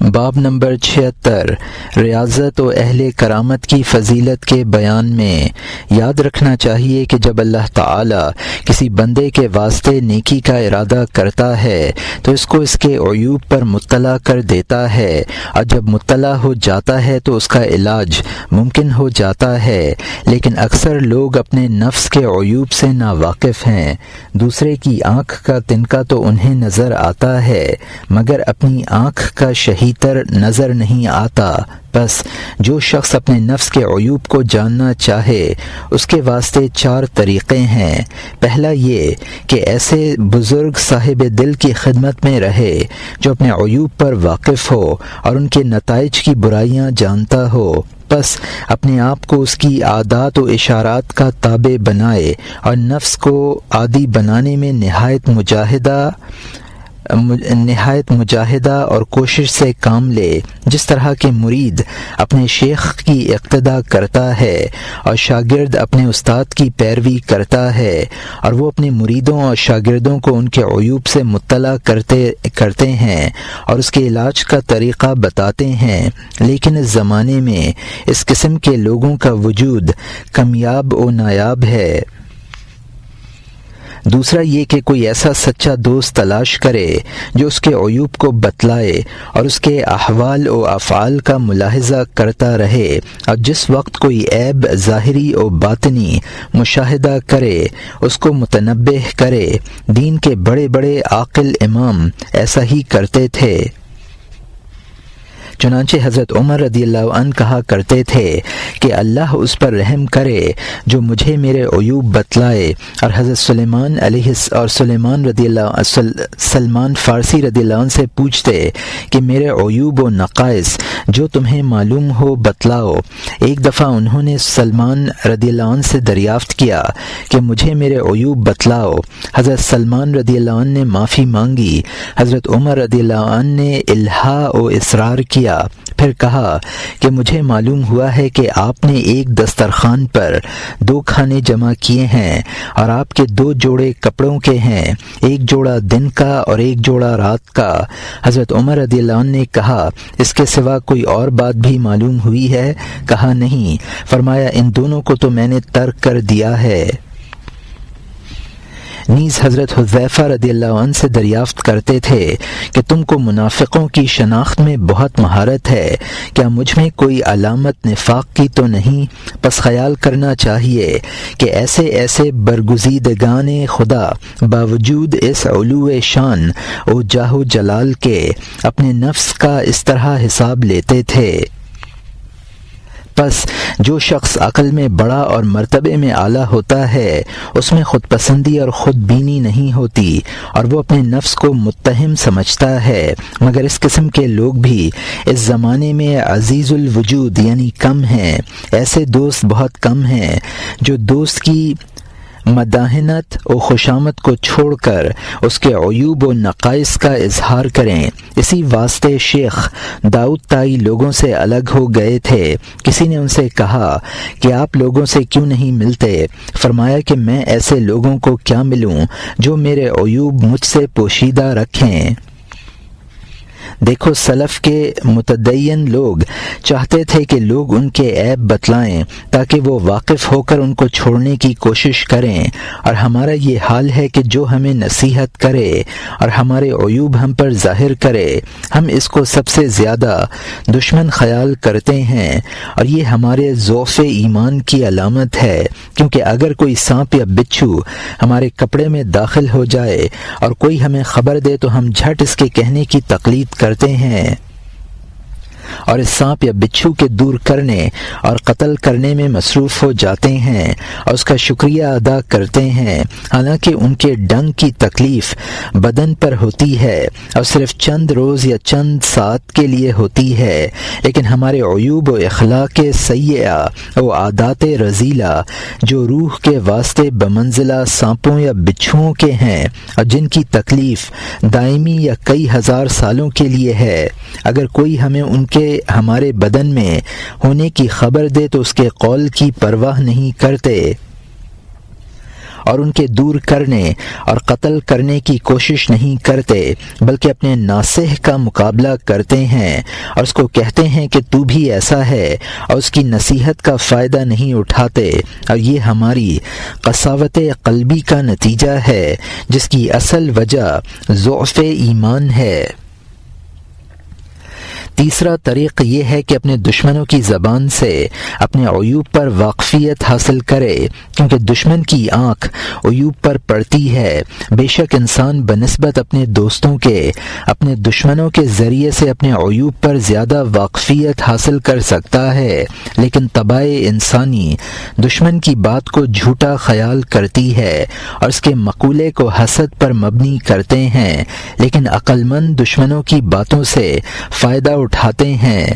باب نمبر 76 ریاضت و اہل کرامت کی فضیلت کے بیان میں یاد رکھنا چاہیے کہ جب اللہ تعالی کسی بندے کے واسطے نیکی کا ارادہ کرتا ہے تو اس کو اس کے عیوب پر مطلع کر دیتا ہے، اور جب مطلع ہو جاتا ہے تو اس کا علاج ممکن ہو جاتا ہے، لیکن اکثر لوگ اپنے نفس کے عیوب سے ناواقف ہیں۔ دوسرے کی آنکھ کا تنکا تو انہیں نظر آتا ہے مگر اپنی آنکھ کا شہیتر نظر نہیں آتا۔ بس جو شخص اپنے نفس کے عیوب کو جاننا چاہے اس کے واسطے 4 طریقے ہیں۔ پہلا یہ کہ ایسے بزرگ صاحب دل کی خدمت میں رہے جو اپنے عیوب پر واقف ہو اور ان کے نتائج کی برائیاں جانتا ہو، بس اپنے آپ کو اس کی عادات و اشارات کا تابع بنائے اور نفس کو عادی بنانے میں نہایت مجاہدہ اور کوشش سے کام لے، جس طرح کے مرید اپنے شیخ کی اقتداء کرتا ہے اور شاگرد اپنے استاد کی پیروی کرتا ہے، اور وہ اپنے مریدوں اور شاگردوں کو ان کے عیوب سے مطلع کرتے ہیں اور اس کے علاج کا طریقہ بتاتے ہیں، لیکن اس زمانے میں اس قسم کے لوگوں کا وجود کمیاب و نایاب ہے۔ دوسرا یہ کہ کوئی ایسا سچا دوست تلاش کرے جو اس کے عیوب کو بتلائے اور اس کے احوال و افعال کا ملاحظہ کرتا رہے، اور جس وقت کوئی عیب ظاہری و باطنی مشاہدہ کرے اس کو متنبہ کرے۔ دین کے بڑے بڑے عاقل امام ایسا ہی کرتے تھے۔ چنانچہ حضرت عمر رضی اللہ عنہ کہا کرتے تھے کہ اللہ اس پر رحم کرے جو مجھے میرے عیوب بتلائے، اور حضرت سلمان فارسی رضی اللہ عنہ سے پوچھتے کہ میرے عیوب و نقائص جو تمہیں معلوم ہو بتلاؤ۔ ایک دفعہ انہوں نے سلمان رضی اللہ عنہ سے دریافت کیا کہ مجھے میرے عیوب بتلاؤ۔ حضرت سلمان رضی اللہ عنہ نے معافی مانگی، حضرت عمر رضی اللہ عنہ نے الہا و اصرار کیا، پھر کہا کہ مجھے معلوم ہوا ہے کہ آپ نے ایک دسترخوان پر 2 کھانے جمع کیے ہیں اور آپ کے 2 جوڑے کپڑوں کے ہیں، ایک جوڑا دن کا اور ایک جوڑا رات کا۔ حضرت عمر رضی اللہ عنہ نے کہا اس کے سوا کوئی اور بات بھی معلوم ہوئی ہے؟ کہا نہیں۔ فرمایا ان دونوں کو تو میں نے ترک کر دیا ہے۔ نیز حضرت حذیفہ رضی اللہ عنہ سے دریافت کرتے تھے کہ تم کو منافقوں کی شناخت میں بہت مہارت ہے، کیا مجھ میں کوئی علامت نفاق کی تو نہیں؟ پس خیال کرنا چاہیے کہ ایسے برگزیدگان خدا باوجود اس علو شان و جاہ و جلال کے اپنے نفس کا اس طرح حساب لیتے تھے۔ پس جو شخص عقل میں بڑا اور مرتبے میں اعلیٰ ہوتا ہے اس میں خود پسندی اور خود بینی نہیں ہوتی، اور وہ اپنے نفس کو متہم سمجھتا ہے، مگر اس قسم کے لوگ بھی اس زمانے میں عزیز الوجود یعنی کم ہیں۔ ایسے دوست بہت کم ہیں جو دوست کی مداحنت و خوشامد کو چھوڑ کر اس کے عیوب و نقائص کا اظہار کریں۔ اسی واسطے شیخ داؤد طائی لوگوں سے الگ ہو گئے تھے۔ کسی نے ان سے کہا کہ آپ لوگوں سے کیوں نہیں ملتے؟ فرمایا کہ میں ایسے لوگوں کو کیا ملوں جو میرے عیوب مجھ سے پوشیدہ رکھیں۔ دیکھو سلف کے متدین لوگ چاہتے تھے کہ لوگ ان کے عیب بتلائیں تاکہ وہ واقف ہو کر ان کو چھوڑنے کی کوشش کریں، اور ہمارا یہ حال ہے کہ جو ہمیں نصیحت کرے اور ہمارے عیوب ہم پر ظاہر کرے ہم اس کو سب سے زیادہ دشمن خیال کرتے ہیں، اور یہ ہمارے ضعف ایمان کی علامت ہے، کیونکہ اگر کوئی سانپ یا بچھو ہمارے کپڑے میں داخل ہو جائے اور کوئی ہمیں خبر دے تو ہم جھٹ اس کے کہنے کی تقلید کرتے ہیں اور اس سانپ یا بچھو کے دور کرنے اور قتل کرنے میں مصروف ہو جاتے ہیں اور اس کا شکریہ ادا کرتے ہیں، حالانکہ ان کے ڈنگ کی تکلیف بدن پر ہوتی ہے اور صرف چند روز یا چند ساعت کے لیے ہوتی ہے، لیکن ہمارے عیوب و اخلاق سیئہ و عادات رذیلہ جو روح کے واسطے بمنزلہ سانپوں یا بچھوؤں کے ہیں اور جن کی تکلیف دائمی یا کئی ہزار سالوں کے لیے ہے، اگر کوئی ہمیں ان کے ہمارے بدن میں ہونے کی خبر دے تو اس کے قول کی پرواہ نہیں کرتے، اور ان کے دور کرنے اور قتل کرنے کی کوشش نہیں کرتے، بلکہ اپنے ناصح کا مقابلہ کرتے ہیں اور اس کو کہتے ہیں کہ تو بھی ایسا ہے، اور اس کی نصیحت کا فائدہ نہیں اٹھاتے، اور یہ ہماری قساوت قلبی کا نتیجہ ہے جس کی اصل وجہ ضعف ایمان ہے۔ تیسرا طریق یہ ہے کہ اپنے دشمنوں کی زبان سے اپنے عیوب پر واقفیت حاصل کرے، کیونکہ دشمن کی آنکھ عیوب پر پڑتی ہے۔ بے شک انسان بنسبت اپنے دوستوں کے اپنے دشمنوں کے ذریعے سے اپنے عیوب پر زیادہ واقفیت حاصل کر سکتا ہے، لیکن طبع انسانی دشمن کی بات کو جھوٹا خیال کرتی ہے اور اس کے مقولے کو حسد پر مبنی کرتے ہیں، لیکن عقل مند دشمنوں کی باتوں سے فائدہ اٹھاتے ہیں۔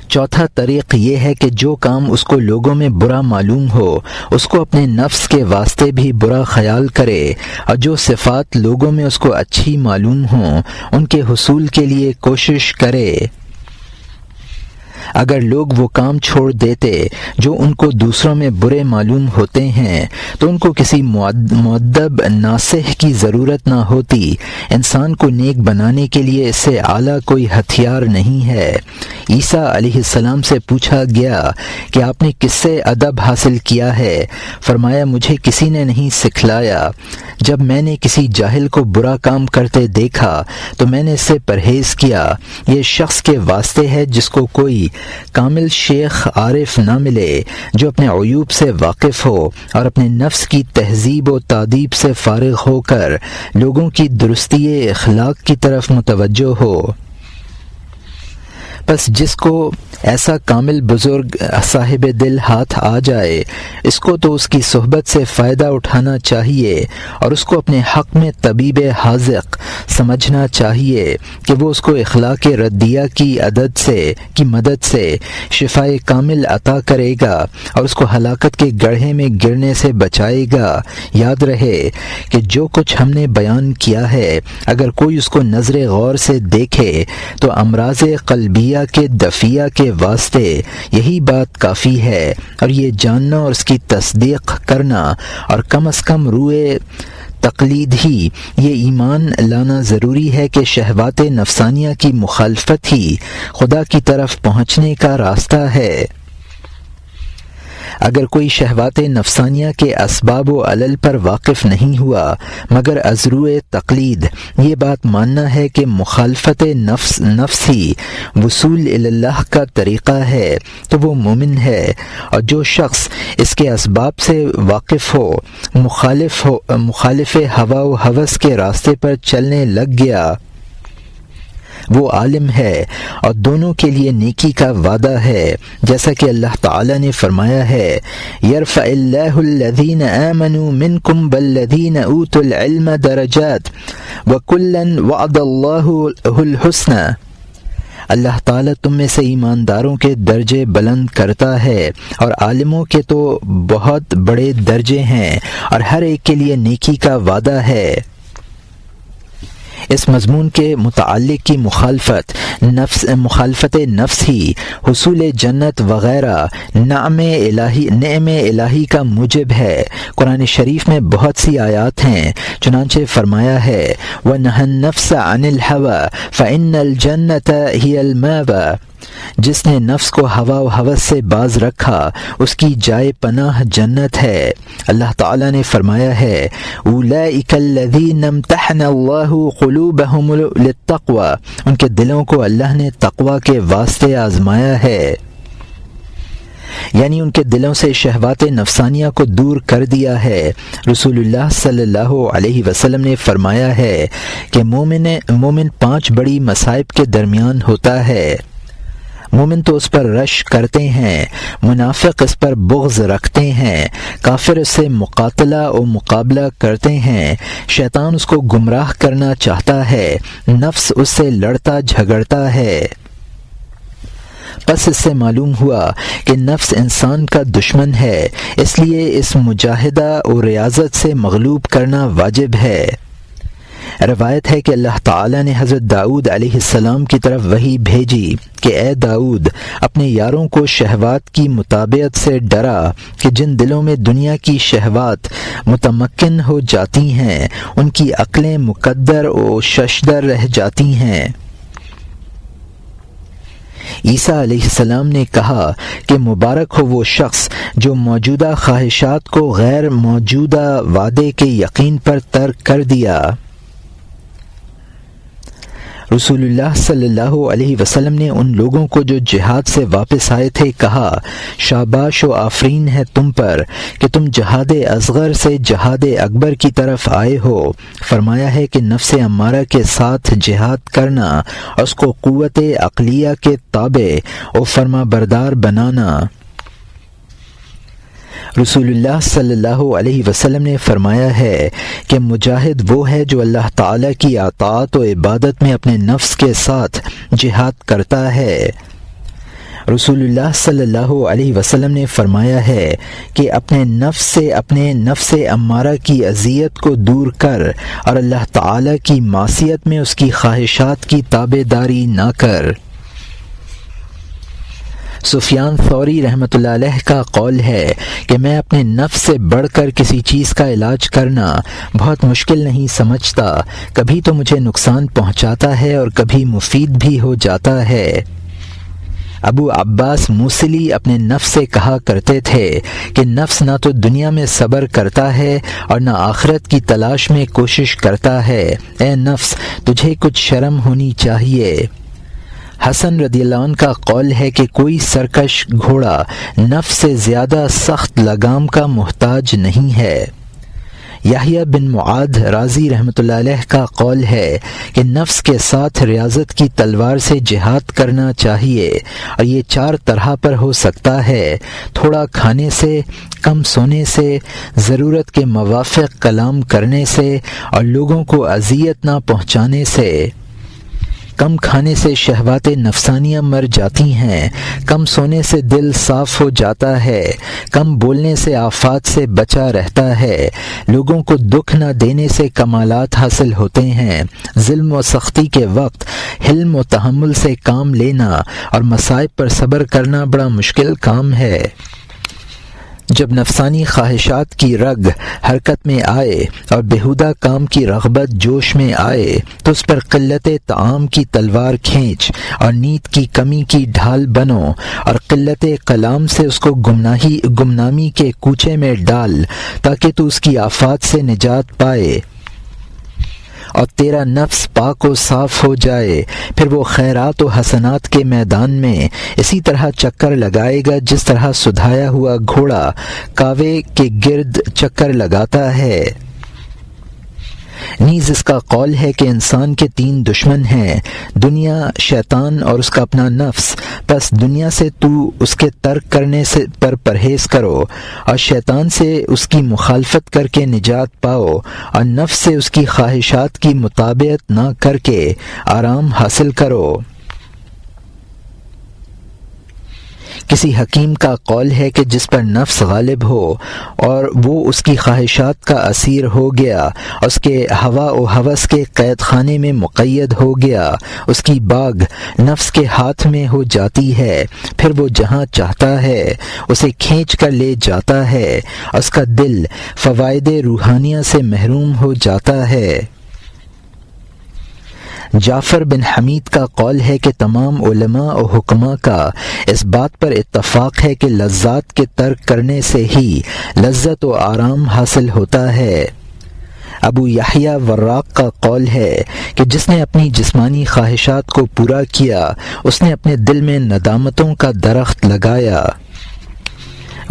چوتھا طریق یہ ہے کہ جو کام اس کو لوگوں میں برا معلوم ہو اس کو اپنے نفس کے واسطے بھی برا خیال کرے، اور جو صفات لوگوں میں اس کو اچھی معلوم ہوں ان کے حصول کے لیے کوشش کرے۔ اگر لوگ وہ کام چھوڑ دیتے جو ان کو دوسروں میں برے معلوم ہوتے ہیں تو ان کو کسی مؤدب ناصح کی ضرورت نہ ہوتی۔ انسان کو نیک بنانے کے لیے اس سے اعلیٰ کوئی ہتھیار نہیں ہے۔ عیسیٰ علیہ السلام سے پوچھا گیا کہ آپ نے کس سے ادب حاصل کیا ہے؟ فرمایا مجھے کسی نے نہیں سکھلایا۔ جب میں نے کسی جاہل کو برا کام کرتے دیکھا تو میں نے اس سے پرہیز کیا۔ یہ شخص کے واسطے ہے جس کو کوئی کامل شیخ عارف نہ ملے جو اپنے عیوب سے واقف ہو اور اپنے نفس کی تہذیب و تادیب سے فارغ ہو کر لوگوں کی درستی اخلاق کی طرف متوجہ ہو۔ بس جس کو ایسا کامل بزرگ صاحب دل ہاتھ آ جائے اس کو تو اس کی صحبت سے فائدہ اٹھانا چاہیے اور اس کو اپنے حق میں طبیب حاذق سمجھنا چاہیے کہ وہ اس کو اخلاق ردیہ کی مدد سے شفائے کامل عطا کرے گا اور اس کو ہلاکت کے گڑھے میں گرنے سے بچائے گا۔ یاد رہے کہ جو کچھ ہم نے بیان کیا ہے اگر کوئی اس کو نظر غور سے دیکھے تو امراض قلبیہ کے دفیہ کے واسطے یہی بات کافی ہے، اور یہ جاننا اور اس کی تصدیق کرنا اور کم از کم روئے تقلید ہی یہ ایمان لانا ضروری ہے کہ شہوات نفسانیہ کی مخالفت ہی خدا کی طرف پہنچنے کا راستہ ہے۔ اگر کوئی شہوات نفسانیہ کے اسباب و علل پر واقف نہیں ہوا مگر از روئے تقلید یہ بات ماننا ہے کہ مخالفت نفس ہی وصول اللہ کا طریقہ ہے تو وہ مومن ہے، اور جو شخص اس کے اسباب سے واقف ہو مخالف ہوا و ہوس کے راستے پر چلنے لگ گیا وہ عالم ہے، اور دونوں کے لیے نیکی کا وعدہ ہے، جیسا کہ اللہ تعالی نے فرمایا ہے یرفع اللہ الذین آمنوا منکم والذین اوتوا العلم درجات وکلا وعد اللہ الحسنى۔ اللہ تعالیٰ تم میں سے ایمانداروں کے درجے بلند کرتا ہے اور عالموں کے تو بہت بڑے درجے ہیں اور ہر ایک کے لیے نیکی کا وعدہ ہے۔ اس مضمون کے متعلق کی مخالفت نفس ہی حصول جنت وغیرہ نعم الہی کا موجب ہے۔ قرآن شریف میں بہت سی آیات ہیں، چنانچہ فرمایا ہے وَنَهَى النَّفْسَ عَنِ الْهَوَى فَإِنَّ الْجَنَّةَ هِيَ الْمَأْوَى۔ جس نے نفس کو ہوا و ہوس سے باز رکھا اس کی جائے پناہ جنت ہے۔ اللہ تعالیٰ نے فرمایا ہے اولئک الذین امتحن اللہ قلوبہم للتقوی، ان کے دلوں کو اللہ نے تقوی کے واسطے آزمایا ہے، یعنی ان کے دلوں سے شہوات نفسانیہ کو دور کر دیا ہے۔ رسول اللہ صلی اللہ علیہ وسلم نے فرمایا ہے کہ مومن 5 بڑی مصائب کے درمیان ہوتا ہے۔ مومن تو اس پر رش کرتے ہیں، منافق اس پر بغض رکھتے ہیں، کافر اس سے مقاتلہ و مقابلہ کرتے ہیں، شیطان اس کو گمراہ کرنا چاہتا ہے، نفس اس سے لڑتا جھگڑتا ہے۔ پس اس سے معلوم ہوا کہ نفس انسان کا دشمن ہے، اس لیے اس مجاہدہ و ریاضت سے مغلوب کرنا واجب ہے۔ روایت ہے کہ اللہ تعالی نے حضرت داؤد علیہ السلام کی طرف وحی بھیجی کہ اے داؤد، اپنے یاروں کو شہوات کی مطابعت سے ڈرا کہ جن دلوں میں دنیا کی شہوات متمکن ہو جاتی ہیں ان کی عقلیں مقدر و ششدر رہ جاتی ہیں۔ عیسیٰ علیہ السلام نے کہا کہ مبارک ہو وہ شخص جو موجودہ خواہشات کو غیر موجودہ وعدے کے یقین پر ترک کر دیا۔ رسول اللہ صلی اللہ علیہ وسلم نے ان لوگوں کو جو جہاد سے واپس آئے تھے کہا، شاباش و آفرین ہے تم پر کہ تم جہاد اصغر سے جہاد اکبر کی طرف آئے ہو۔ فرمایا ہے کہ نفس امارہ کے ساتھ جہاد کرنا اور اس کو قوت عقلیہ کے تابع و فرما بردار بنانا۔ رسول اللہ صلی اللہ علیہ وسلم نے فرمایا ہے کہ مجاہد وہ ہے جو اللہ تعالیٰ کی اطاعت و عبادت میں اپنے نفس کے ساتھ جہاد کرتا ہے۔ رسول اللہ صلی اللہ علیہ وسلم نے فرمایا ہے کہ اپنے نفس امارہ کی اذیت کو دور کر اور اللہ تعالیٰ کی معصیت میں اس کی خواہشات کی تابع داری نہ کر۔ سفیان ثوری رحمۃ اللہ علیہ کا قول ہے کہ میں اپنے نفس سے بڑھ کر کسی چیز کا علاج کرنا بہت مشکل نہیں سمجھتا، کبھی تو مجھے نقصان پہنچاتا ہے اور کبھی مفید بھی ہو جاتا ہے۔ ابو عباس موصلی اپنے نفس سے کہا کرتے تھے کہ نفس نہ تو دنیا میں صبر کرتا ہے اور نہ آخرت کی تلاش میں کوشش کرتا ہے، اے نفس تجھے کچھ شرم ہونی چاہیے۔ حسن رضی اللہ عنہ کا قول ہے کہ کوئی سرکش گھوڑا نفس سے زیادہ سخت لگام کا محتاج نہیں ہے۔ یحییٰ بن معاذ رازی رحمۃ اللہ علیہ کا قول ہے کہ نفس کے ساتھ ریاضت کی تلوار سے جہاد کرنا چاہیے، اور یہ 4 طرح پر ہو سکتا ہے: تھوڑا کھانے سے، کم سونے سے، ضرورت کے موافق کلام کرنے سے اور لوگوں کو اذیت نہ پہنچانے سے۔ کم کھانے سے شہوات نفسانیہ مر جاتی ہیں، کم سونے سے دل صاف ہو جاتا ہے، کم بولنے سے آفات سے بچا رہتا ہے، لوگوں کو دکھ نہ دینے سے کمالات حاصل ہوتے ہیں، ظلم و سختی کے وقت حلم و تحمل سے کام لینا اور مصائب پر صبر کرنا بڑا مشکل کام ہے۔ جب نفسانی خواہشات کی رگ حرکت میں آئے اور بیہودہ کام کی رغبت جوش میں آئے تو اس پر قلت طعام کی تلوار کھینچ اور نیند کی کمی کی ڈھال بنو اور قلت کلام سے اس کو گمنامی کے کوچے میں ڈال تاکہ تو اس کی آفات سے نجات پائے اور تیرا نفس پاک و صاف ہو جائے۔ پھر وہ خیرات و حسنات کے میدان میں اسی طرح چکر لگائے گا جس طرح سدھایا ہوا گھوڑا کاوے کے گرد چکر لگاتا ہے۔ نیز اس کا قول ہے کہ انسان کے 3 دشمن ہیں، دنیا، شیطان اور اس کا اپنا نفس، پس دنیا سے تو اس کے ترک کرنے سے پر پرہیز کرو اور شیطان سے اس کی مخالفت کر کے نجات پاؤ اور نفس سے اس کی خواہشات کی مطابقت نہ کر کے آرام حاصل کرو۔ کسی حکیم کا قول ہے کہ جس پر نفس غالب ہو اور وہ اس کی خواہشات کا اسیر ہو گیا، اس کے ہوا و ہوس کے قید خانے میں مقید ہو گیا، اس کی باغ نفس کے ہاتھ میں ہو جاتی ہے، پھر وہ جہاں چاہتا ہے اسے کھینچ کر لے جاتا ہے، اس کا دل فوائد روحانیہ سے محروم ہو جاتا ہے۔ جعفر بن حمید کا قول ہے کہ تمام علماء و حکماء کا اس بات پر اتفاق ہے کہ لذات کے ترک کرنے سے ہی لذت و آرام حاصل ہوتا ہے۔ ابو یحییٰ وراق کا قول ہے کہ جس نے اپنی جسمانی خواہشات کو پورا کیا اس نے اپنے دل میں ندامتوں کا درخت لگایا۔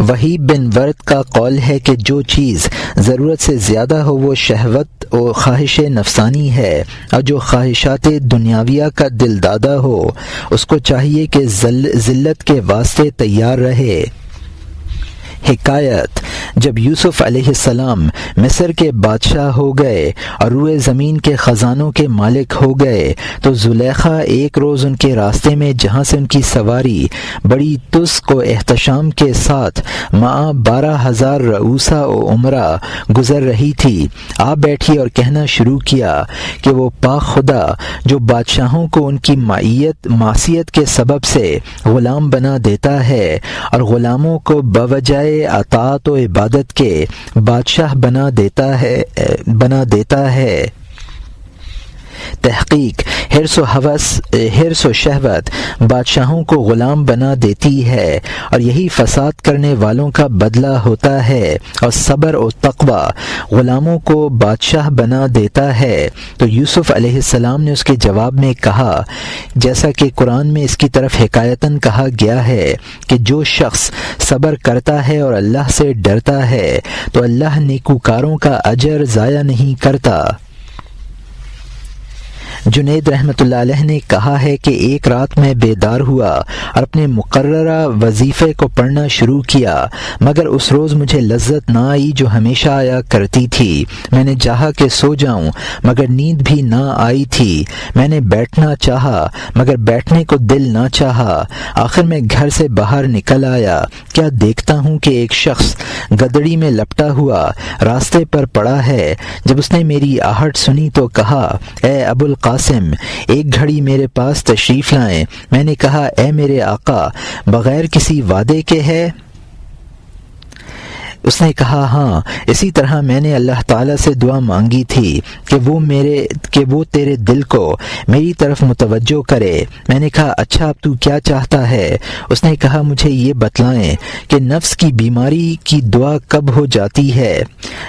وحیب بن ورد کا قول ہے کہ جو چیز ضرورت سے زیادہ ہو وہ شہوت و خواہش نفسانی ہے، اور جو خواہشات دنیاویہ کا دل دادا ہو اس کو چاہیے کہ ذلت کے واسطے تیار رہے۔ حکایت جب یوسف علیہ السلام مصر کے بادشاہ ہو گئے اور روئے زمین کے خزانوں کے مالک ہو گئے تو زلیخا ایک روز ان کے راستے میں جہاں سے ان کی سواری بڑی تسک و احتشام کے ساتھ مع 12,000 رؤوسا و عمرہ گزر رہی تھی، آ بیٹھی اور کہنا شروع کیا کہ وہ پاک خدا جو بادشاہوں کو ان کی معصیت کے سبب سے غلام بنا دیتا ہے اور غلاموں کو بوجائے اطاعت و عبادت کے بادشاہ بنا دیتا ہے۔ تحقیق حرص و شہوت بادشاہوں کو غلام بنا دیتی ہے اور یہی فساد کرنے والوں کا بدلہ ہوتا ہے، اور صبر و تقوی غلاموں کو بادشاہ بنا دیتا ہے۔ تو یوسف علیہ السلام نے اس کے جواب میں کہا، جیسا کہ قرآن میں اس کی طرف حکایتاً کہا گیا ہے کہ جو شخص صبر کرتا ہے اور اللہ سے ڈرتا ہے تو اللہ نیکوکاروں کا اجر ضائع نہیں کرتا۔ جنید رحمۃ اللہ علیہ نے کہا ہے کہ ایک رات میں بیدار ہوا اور اپنے مقررہ وظیفے کو پڑھنا شروع کیا، مگر اس روز مجھے لذت نہ آئی جو ہمیشہ آیا کرتی تھی۔ میں نے چاہا کہ سو جاؤں مگر نیند بھی نہ آئی تھی۔ میں نے بیٹھنا چاہا مگر بیٹھنے کو دل نہ چاہا۔ آخر میں گھر سے باہر نکل آیا، کیا دیکھتا ہوں کہ ایک شخص گدڑی میں لپٹا ہوا راستے پر پڑا ہے۔ جب اس نے میری آہٹ سنی تو کہا، اے ابو القاسم، ایک گھڑی میرے پاس تشریف لائیں۔ میں نے کہا، اے میرے آقا، بغیر کسی وعدے کے ہے؟ اس نے کہا، ہاں، اسی طرح میں نے اللہ تعالیٰ سے دعا مانگی تھی کہ وہ تیرے دل کو میری طرف متوجہ کرے۔ میں نے کہا، اچھا، اب تو کیا چاہتا ہے؟ اس نے کہا، مجھے یہ بتلائیں کہ نفس کی بیماری کی دعا کب ہو جاتی ہے؟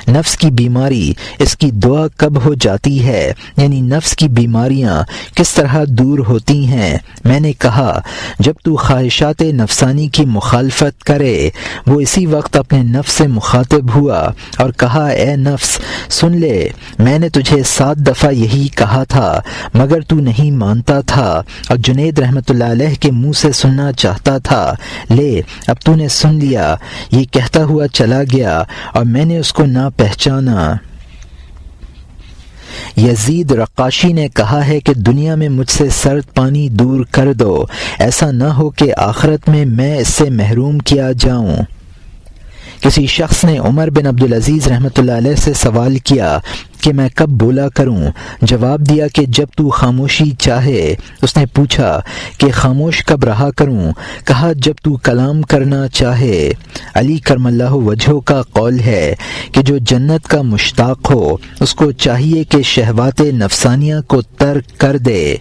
نفس کی بیماری، اس کی دعا کب ہو جاتی ہے؟ یعنی نفس کی بیماریاں کس طرح دور ہوتی ہیں؟ میں نے کہا، جب تو خواہشات نفسانی کی مخالفت کرے۔ وہ اسی وقت اپنے نفس سے مخاطب ہوا اور کہا، اے نفس، سن لے، میں نے تجھے 7 دفعہ یہی کہا تھا مگر تو نہیں مانتا تھا، اور جنید رحمۃ اللہ علیہ کے منہ سے سننا چاہتا تھا۔ لے، اب تو نے سن لیا۔ یہ کہتا ہوا چلا گیا اور میں نے اس کو نہ پہچانا۔ یزید رقاشی نے کہا ہے کہ دنیا میں مجھ سے سرد پانی دور کر دو، ایسا نہ ہو کہ آخرت میں اس سے محروم کیا جاؤں۔ کسی شخص نے عمر بن عبدالعزیز رحمۃ اللہ علیہ سے سوال کیا کہ میں کب بولا کروں؟ جواب دیا کہ جب تو خاموشی چاہے۔ اس نے پوچھا کہ خاموش کب رہا کروں؟ کہا، جب تو کلام کرنا چاہے۔ علی کرم اللہ وجہہ کا قول ہے کہ جو جنت کا مشتاق ہو اس کو چاہیے کہ شہوات نفسانیہ کو ترک کر دے۔